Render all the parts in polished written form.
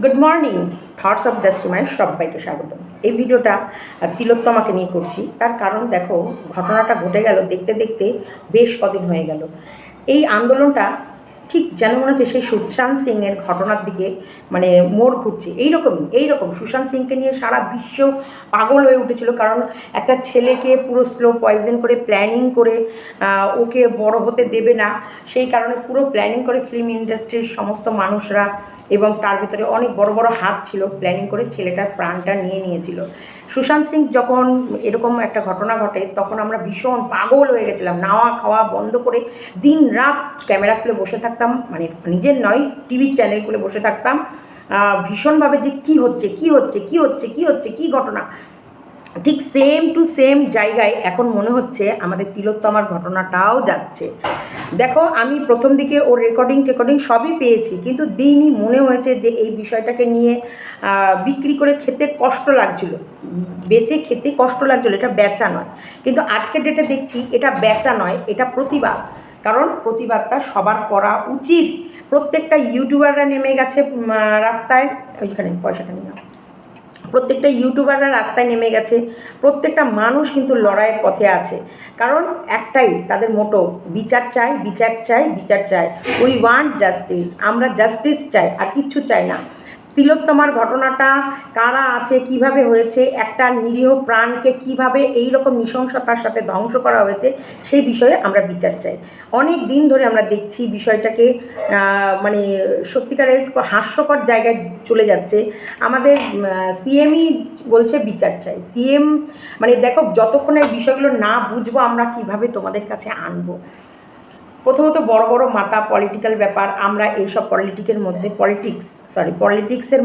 Good morning. Thoughts of জাস্টিমায় সবাইকে স্বাগতম। এই ভিডিওটা তিলোত্তমাকে নিয়ে করছি। তার কারণ দেখো, ঘটনাটা ঘটে গেল দেখতে দেখতে বেশ কদিন হয়ে গেল। এই আন্দোলনটা ঠিক যেন মনে হচ্ছে সেই সুশান্ত সিংয়ের ঘটনার দিকে মানে মোড় ঘুরছে। এইরকম সুশান্ত সিংকে নিয়ে সারা বিশ্ব পাগল হয়ে উঠেছিল। কারণ একটা ছেলেকে পুরো স্লো পয়জন করে প্ল্যানিং করে ওকে বড় হতে দেবে না, সেই কারণে পুরো প্ল্যানিং করে ফিল্ম ইন্ডাস্ট্রির সমস্ত মানুষরা এবং তার ভিতরে অনেক বড় বড় হাত ছিল, প্ল্যানিং করে ছেলেটার প্রাণটা নিয়ে নিয়েছিল। সুশান্ত সিং যখন এরকম একটা ঘটনা ঘটে তখন আমরা ভীষণ পাগল হয়ে গেছিলাম। নাওয়া খাওয়া বন্ধ করে দিন রাত ক্যামেরা খুলে বসে থাকতাম, মানে নিজের নয়, টিভি চ্যানেল খুলে বসে থাকতাম ভীষণভাবে যে কী হচ্ছে কী হচ্ছে কী হচ্ছে কী হচ্ছে কী ঘটনা। ঠিক সেম টু সেম জায়গায় এখন মনে হচ্ছে আমাদের তিলোত্তমার ঘটনাটাও যাচ্ছে। দেখো, আমি প্রথম দিকে ওর রেকর্ডিং সবই পেয়েছি, কিন্তু দিনই মনে হয়েছে যে এই বিষয়টাকে নিয়ে বিক্রি করে খেতে কষ্ট লাগছিল, বেচে খেতে কষ্ট লাগছিল, এটা বেচা নয়। কিন্তু আজকের ডেটে দেখছি এটা বেচা নয়, এটা প্রতিবাদ। কারণ প্রতিবাদটা সবার করা উচিত। প্রত্যেকটা ইউটিউবাররা নেমে গেছে রাস্তায়, ওইখানে পয়সাটা নিয়ে প্রত্যেকটা ইউটিউবাররা রাস্তায় নেমে গেছে, প্রত্যেকটা মানুষ কিন্তু লড়াইয়ের পথে আছে। কারণ একটাই তাদের মোটো, বিচার চাই, বিচার চাই, বিচার চাই। উই ওয়ান্ট জাস্টিস, আমরা জাস্টিস চাই, আর কিচ্ছু চাই না। তিলোত্তমার ঘটনাটা কারা আছে, কিভাবে হয়েছে, একটা নিরীহ প্রাণকে কিভাবে এই রকম নৃশংসতার সাথে ধ্বংস করা হয়েছে, সেই বিষয়ে আমরা বিচার চাই। অনেক দিন ধরে আমরা দেখছি বিষয়টাকে মানে সত্যিকারের হাস্যকর জায়গায় চলে যাচ্ছে। আমাদের সিএমই বলছে বিচার চাই। সিএম মানে দেখো, যতক্ষণ এই বিষয়গুলো না বুঝবো আমরা কিভাবে তোমাদের কাছে আনবো। প্রথমত বড় বড় মাথা, পলিটিক্যাল ব্যাপার, আমরা এইসব পলিটিক্সের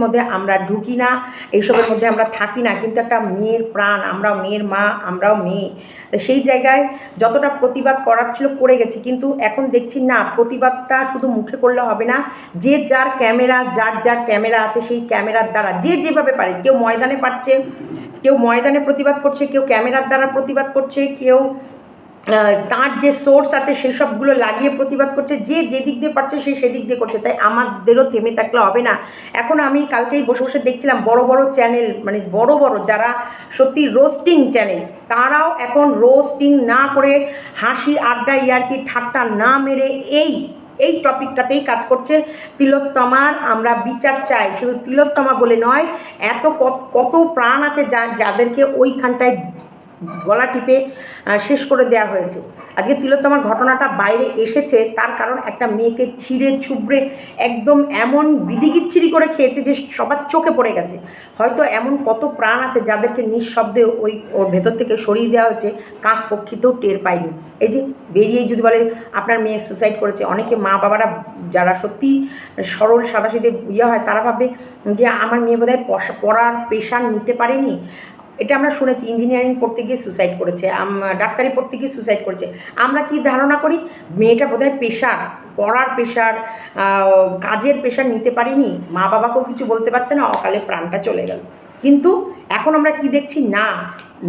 মধ্যে আমরা ঢুকি না, এইসবের মধ্যে আমরা থাকি না। কিন্তু একটা মেয়ের প্রাণ, আমরা মেয়ের মা, আমরাও মেয়ে। তো সেই জায়গায় যতটা প্রতিবাদ করার ছিল করে গেছি, কিন্তু এখন দেখছি না, প্রতিবাদটা শুধু মুখে করলে হবে না। যে যার ক্যামেরা আছে সেই ক্যামেরার দ্বারা যে যেভাবে পারে, কেউ ময়দানে পারছে, কেউ ময়দানে প্রতিবাদ করছে, কেউ ক্যামেরার দ্বারা প্রতিবাদ করছে, কেউ তার যে সোর্স আছে সেই সবগুলো লাগিয়ে প্রতিবাদ করছে, যে যেদিক দিয়ে পারছে সে সেদিক দিয়ে করছে। তাই আমাদেরও থেমে থাকলে হবে না। এখন আমি কালকেই বসে বসে দেখছিলাম বড় বড় চ্যানেল, মানে বড় বড় যারা সত্যি রোস্টিং চ্যানেল, তারাও এখন রোস্টিং না করে, হাসি আড্ডা ইয়ার্কি ঠাট্টা না মেরে এই টপিকটাতেই কাজ করছে। তিলোত্তমার আমরা বিচার চাই। শুধু তিলোত্তমা বলে নয়, এত কত প্রাণ আছে যাদেরকে ওইখানটায় গলা টিপে শেষ করে দেওয়া হয়েছে। আজকে তিলোত্তমার ঘটনাটা বাইরে এসেছে, তার কারণ একটা মেয়েকে ছিঁড়ে ছুবড়ে একদম এমন বিধিগিচ্ছিরি করে খেয়েছে যে সবার চোখে পড়ে গেছে। হয়তো এমন কত প্রাণ আছে যাদেরকে নিঃশব্দে ওর ভেতর থেকে সরিয়ে দেওয়া হয়েছে, কাক পক্ষিতেও টের পায়নি। এই যে বেরিয়ে যদি বলে আপনার মেয়ে সুসাইড করেছে, অনেকে মা বাবারা যারা সত্যি সরল সাদাসিধে হয়, তারা ভাবে যে আমার মেয়ে বোধহয় পড়ার প্রেশার নিতে পারেনি। এটা আমরা শুনেছি, ইঞ্জিনিয়ারিং পড়তে গিয়ে সুসাইড করেছে, ডাক্তারি পড়তে গিয়ে সুসাইড করেছে। আমরা কি ধারণা করি, মেয়েটা বোধহয় পড়ার প্রেশার, কাজের প্রেশার নিতে পারিনি, মা বাবাকেও কিছু বলতে পারছে না, অকালে প্রাণটা চলে গেল। কিন্তু এখন আমরা কি দেখছি, না,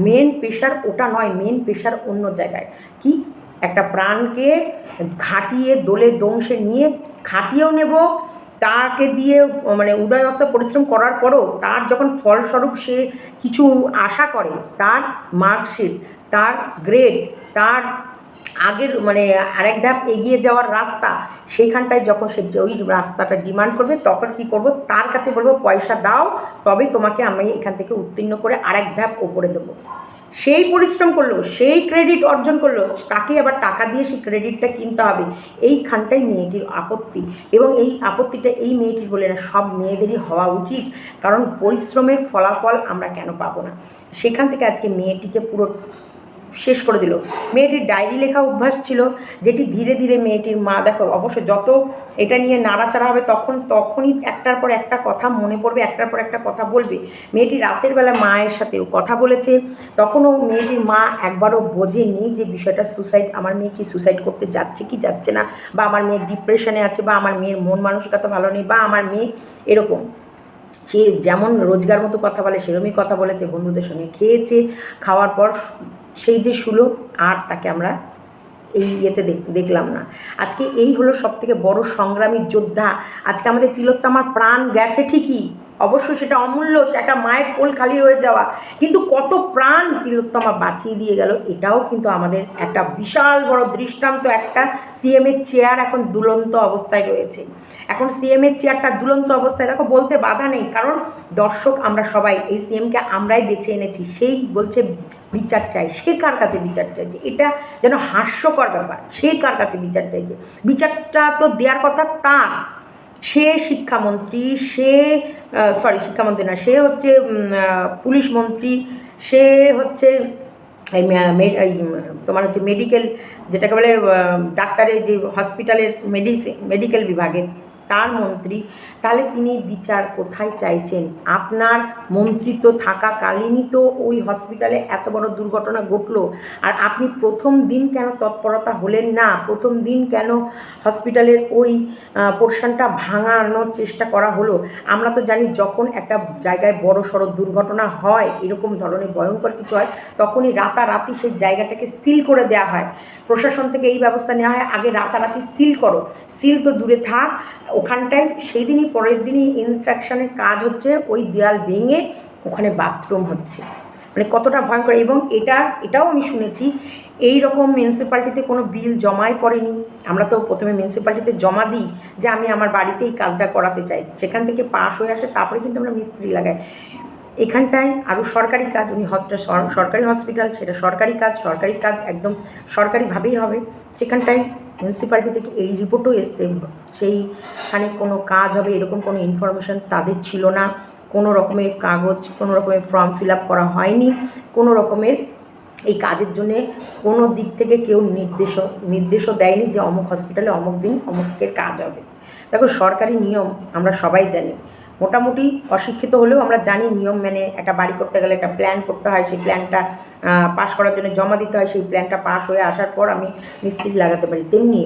মেন প্রেশার ওটা নয়, মেন প্রেশার অন্য জায়গায়। কি একটা প্রাণকে ঘাটিয়ে দোলে দংশে নিয়ে খাটিয়েও নেব, তাকে দিয়ে মানে উদয় অস্ত পরিশ্রম করার পরও তার যখন ফলস্বরূপ সে কিছু আশা করে, তার মার্কশিট, তার গ্রেড, তার আগের মানে আরেক ধাপ এগিয়ে যাওয়ার রাস্তা, সেইখানটায় যখন সে ওই রাস্তাটা ডিমান্ড করবে, তখন কি করব, তার কাছে বলবো পয়সা দাও, তবে তোমাকে আমি এখান থেকে উত্তীর্ণ করে আরেক ধাপ ওপরে দেবো। সেই পরিশ্রম করলো, সেই ক্রেডিট অর্জন করলো, তাকে আবার টাকা দিয়ে সেই ক্রেডিটটা কিনতে হবে। এইখানটাই মেয়েটির আপত্তি, এবং এই আপত্তিটা এই মেয়েটির বলে না, সব মেয়েদেরই হওয়া উচিত। কারণ পরিশ্রমের ফলাফল আমরা কেন পাবো না? সেখান থেকে আজকে মেয়েটিকে পুরো শেষ করে দিল। মেয়েটির ডায়েরি লেখা অভ্যাস ছিল, যেটি ধীরে ধীরে মেয়েটির মা, দেখো অবশ্য যত এটা নিয়ে নাড়াচাড়া হবে তখনই একটার পর একটা কথা মনে পড়বে, একটার পর একটা কথা বলবে। মেয়েটি রাতের বেলা মায়ের সাথেও কথা বলেছে, তখনও মেয়েটির মা একবারও বোঝেনি যে বিষয়টা সুসাইড, আমার মেয়ে কি সুসাইড করতে যাচ্ছে কি যাচ্ছে না, বা আমার মেয়ে ডিপ্রেশনে আছে, বা আমার মেয়ের মন মানসিকতা ভালো নেই, বা আমার মেয়ে এরকম। সে যেমন রোজগার মতো কথা বলে সেরকমই কথা বলেছে, বন্ধুদের সঙ্গে খেয়েছে, খাওয়ার পর সেই যে শুলো, আর তাকে আমরা এই ইয়েতে দেখলাম না। আজকে এই হলো সবথেকে বড় সংগ্রামী যোদ্ধা। আজকে আমাদের তিলোত্তমার প্রাণ গেছে ঠিকই, অবশ্যই সেটা অমূল্য, একটা মায়ের কোল খালি হয়ে যাওয়া, কিন্তু কত প্রাণ তিলোত্তমা বাঁচিয়ে দিয়ে গেল, এটাও কিন্তু আমাদের একটা বিশাল বড় দৃষ্টান্ত। একটা সিএমের চেয়ার এখন দুলন্ত অবস্থায় রয়েছে, এখন সিএমের চেয়ারটা দুলন্ত অবস্থায়, দেখো বলতে বাধা নেই, কারণ দর্শক আমরা সবাই, এই সিএমকে আমরাই বেছে এনেছি। সেই বলছে বিচার চাই, সে কার কাছে বিচার চাইছে? এটা যেন হাস্যকর ব্যাপার। সে কার কাছে বিচার চাইছে? বিচারটা তো দেওয়ার কথা তার। সে শিক্ষামন্ত্রী, সে শিক্ষামন্ত্রী না, সে হচ্ছে পুলিশ মন্ত্রী, সে হচ্ছে এই তোমার হচ্ছে মেডিকেল, যেটাকে বলে ডাক্তারের যে হসপিটালের মেডিকেল বিভাগের তার মন্ত্রী। তাহলে তিনি বিচার কোথায় চাইছেন? আপনার মন্ত্রিত্ব থাকাকালীনই তো ওই হসপিটালে এত বড় দুর্ঘটনা ঘটলো, আর আপনি প্রথম দিন কেন তৎপরতা হলেন না? প্রথম দিন কেন হসপিটালের ওই পোর্শনটা ভাঙানোর চেষ্টা করা হলো? আমরা তো জানি যখন একটা জায়গায় বড় সড়ো দুর্ঘটনা হয়, এরকম ধরনের ভয়ঙ্কর কিছু হয়, তখনই রাতারাতি সেই জায়গাটাকে সিল করে দেওয়া হয়। প্রশাসন থেকে এই ব্যবস্থা নেওয়া হয়, আগে রাতারাতি সিল করো। সিল তো দূরে থাক, ওখানটায় সেই দিনই পরের দিনই ইনস্ট্রাকশনের কাজ হচ্ছে, ওই দেয়াল ভেঙে ওখানে বাথরুম হচ্ছে। মানে কতটা ভয়ঙ্কর। এবং এটাও আমি শুনেছি, এই রকম মিউনিসিপ্যালিটিতে কোনো বিল জমাই পড়েনি। আমরা তো প্রথমে মিউনিসিপ্যালিটিতে জমা দিই যে আমি আমার বাড়িতে এই কাজটা করাতে চাই, সেখান থেকে পাশ হয়ে আসে, তারপরে কিন্তু আমরা মিস্ত্রি লাগাই। এখানটায় আরও সরকারি কাজ, উনি সরকারি হসপিটাল, সেটা সরকারি কাজ একদম সরকারিভাবেই হবে। সেখানটায় মিউনিসিপ্যালিটি থেকে এই রিপোর্টও এসছে, সেইখানে কোনো কাজ হবে এরকম কোনো ইনফরমেশান তাদের ছিল না। কোনো রকমের কাগজ, কোনো রকমের ফর্ম ফিল আপ করা হয়নি, কোনো রকমের এই কাজের জন্যে কোনো দিক থেকে কেউ নির্দেশও দেয়নি যে অমুক হসপিটালে অমুক দিন অমুকের কাজ হবে। দেখো, সরকারি নিয়ম আমরা সবাই জানি, মোটামুটি অশিক্ষিত হলেও আমরা জানি নিয়ম মেনে একটা বাড়ি করতে গেলে একটা প্ল্যান করতে হয়, সেই প্ল্যানটা পাস করার জন্য জমা দিতে হয়, সেই প্ল্যানটা পাস হয়ে আসার পর আমি মিস্ত্রি লাগাতে পারি। তেমনি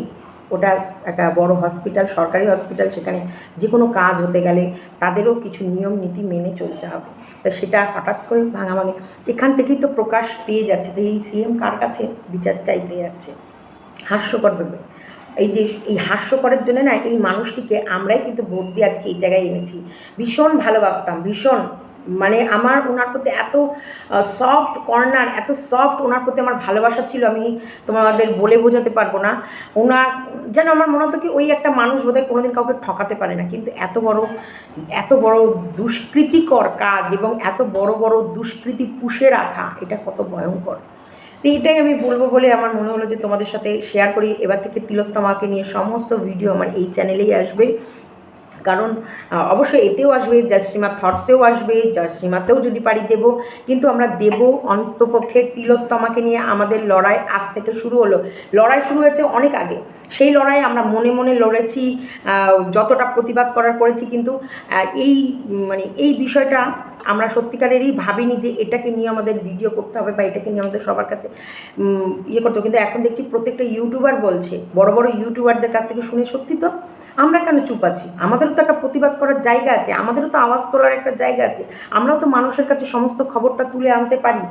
ওটা একটা বড় হসপিটাল, সরকারি হসপিটাল, সেখানে যে কোনো কাজ হতে গেলে তাদেরও কিছু নিয়ম নীতি মেনে চলতে হবে। তা সেটা হঠাৎ করে ভাঙাভাঙি এখান থেকেই তো প্রকাশ পেয়ে যাচ্ছে। তো এই সিএম কার কাছে বিচার চাইতে যাচ্ছে? হাস্যকর ব্যাপার। এই হাস্যকরের জন্য না, এই মানুষটিকে আমরাই কিন্তু ভোট দিয়ে আজকে এই জায়গায় এনেছি। ভীষণ ভালোবাসতাম, ভীষণ, মানে আমার ওনার প্রতি এত সফট কর্নার, এত সফট ওনার প্রতি আমার ভালোবাসা ছিল, আমি তোমাদের বলে বোঝাতে পারবো না। ওনার যেন আমার মনে হতো কি ওই একটা মানুষ বোধহয় কোনোদিন কাউকে ঠকাতে পারে না, কিন্তু এত বড় দুষ্কৃতিকর কাজ এবং এত বড় বড় দুষ্কৃতি পুষে রাখা, এটা কত ভয়ঙ্কর। তো এইটাই আমি বলবো বলে আমার মনে হলো যে তোমাদের সাথে শেয়ার করি। এবার থেকে তিলোত্তমাকে নিয়ে সমস্ত ভিডিও আমার এই চ্যানেলেই আসবে, কারণ অবশ্যই এতেও আসবে, জাস্টিমা থটসেও আসবে, জাস্টিমাতেও যদি পারি দেব, কিন্তু আমরা দেব অন্তপক্ষে। তিলোত্তমাকে নিয়ে আমাদের লড়াই আজ থেকে শুরু হলো। লড়াই শুরু হয়েছে অনেক আগে, সেই লড়াই আমরা মনে মনে লড়েছি, যতটা প্রতিবাদ করেছি, কিন্তু এই বিষয়টা আমরা সত্যিকারেরই ভাবিনি যে এটাকে নিয়ে আমাদের ভিডিও করতে হবে বা এটাকে নিয়ে আমাদের সবার কাছে করতে হবে। কিন্তু এখন দেখছি প্রত্যেকটা ইউটিউবার বলছে, বড় বড় ইউটিউবারদের কাছ থেকে শুনে সত্যি তো আমরা কেন চুপ আছি? আমাদেরও তো একটা প্রতিবাদ করার জায়গা আছে, আমাদেরও তো আওয়াজ তোলার একটা জায়গা আছে, আমরাও তো মানুষের কাছে সমস্ত খবরটা তুলে আনতে পারি।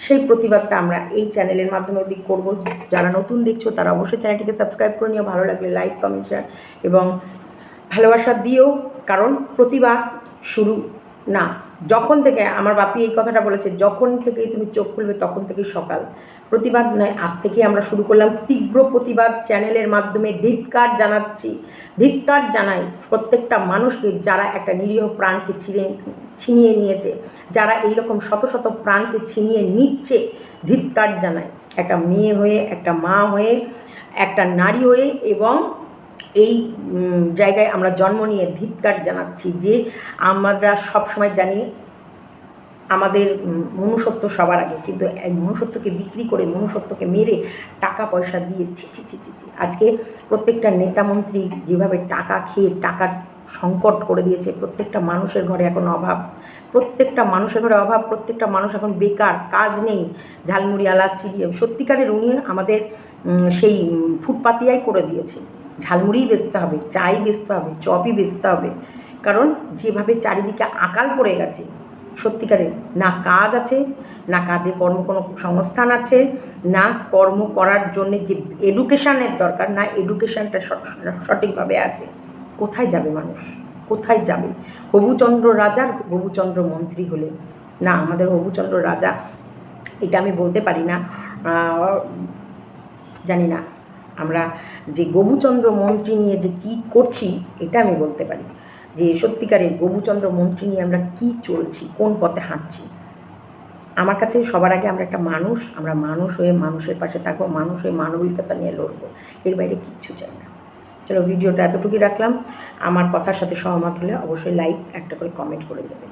সেই প্রতিবাদটা আমরা এই চ্যানেলের মাধ্যমে করব। যারা নতুন দেখছো তারা অবশ্যই চ্যানেলটিকে সাবস্ক্রাইব করে নিও, ভালো লাগলে লাইক, কমেন্ট, শেয়ার এবং ভালোবাসা দিও। কারণ প্রতিবাদ শুরু না, যখন থেকে আমার বাপি এই কথাটা বলেছে, যখন থেকেই তুমি চোখ খুলবে তখন থেকেই সকাল। প্রতিবাদ নয়, আজ থেকে আমরা শুরু করলাম তীব্র প্রতিবাদ চ্যানেলের মাধ্যমে। ধিক্কার জানাচ্ছি, ধিক্কার জানাই প্রত্যেকটা মানুষকে যারা একটা নিরীহ প্রাণকে ছিনিয়ে নিয়েছে, যারা এইরকম শত শত প্রাণকে ছিনিয়ে নিচ্ছে, ধিক্কার জানাই। একটা মেয়ে হয়ে, একটা মা হয়ে, একটা নারী হয়ে, এবং এই জায়গায় আমরা জন্ম নিয়ে ধিক্কার জানাচ্ছি যে আমরা সবসময় জানি আমাদের মনুষ্যত্ব সবার আগে, কিন্তু এই মনুষ্যত্বকে বিক্রি করে, মনুষ্যত্বকে মেরে টাকা পয়সা দিয়ে ছি ছি ছি ছি ছি। আজকে প্রত্যেকটা নেতামন্ত্রী যেভাবে টাকা খেয়ে টাকার সংকট করে দিয়েছে, প্রত্যেকটা মানুষের ঘরে এখন অভাব, প্রত্যেকটা মানুষের ঘরে অভাব, প্রত্যেকটা মানুষ এখন বেকার, কাজ নেই। ঝালমুড়িওয়ালা সত্যিকারের উনি আমাদের সেই ফুটপাতিয়াই করে দিয়েছে। ঝালমুড়িই বেচতে হবে, চাই বেচতে হবে, চপই বেচতে হবে, কারণ যেভাবে চারিদিকে আকাল পড়ে গেছে, সত্যিকারের না কাজ আছে, না কাজে কোনো সংস্থান আছে, না কর্ম করার জন্যে যে এডুকেশানের দরকার, না এডুকেশানটা সঠিকভাবে আছে। কোথায় যাবে মানুষ, কোথায় যাবে? হবুচন্দ্র রাজার হবুচন্দ্র মন্ত্রী হলেন না, আমাদের হবুচন্দ্র রাজা এটা আমি বলতে পারি না, জানি না আমরা যে গবুচন্দ্র মন্ত্রী নিয়ে যে কী করছি এটা আমি বলতে পারি, যে সত্যিকারের গবুচন্দ্র মন্ত্রী নিয়ে আমরা কী চলছি, কোন পথে হাঁটছি। আমার কাছে সবার আগে আমরা একটা মানুষ, আমরা মানুষ হয়ে মানুষের পাশে থাকবো, মানুষ হয়ে মানবিকতা নিয়ে লড়বো, এর বাইরে কিচ্ছু চাই না। চলো ভিডিওটা এতটুকুই রাখলাম। আমার কথার সাথে সহমত হলে অবশ্যই লাইক একটা করে কমেন্ট করে দেবেন।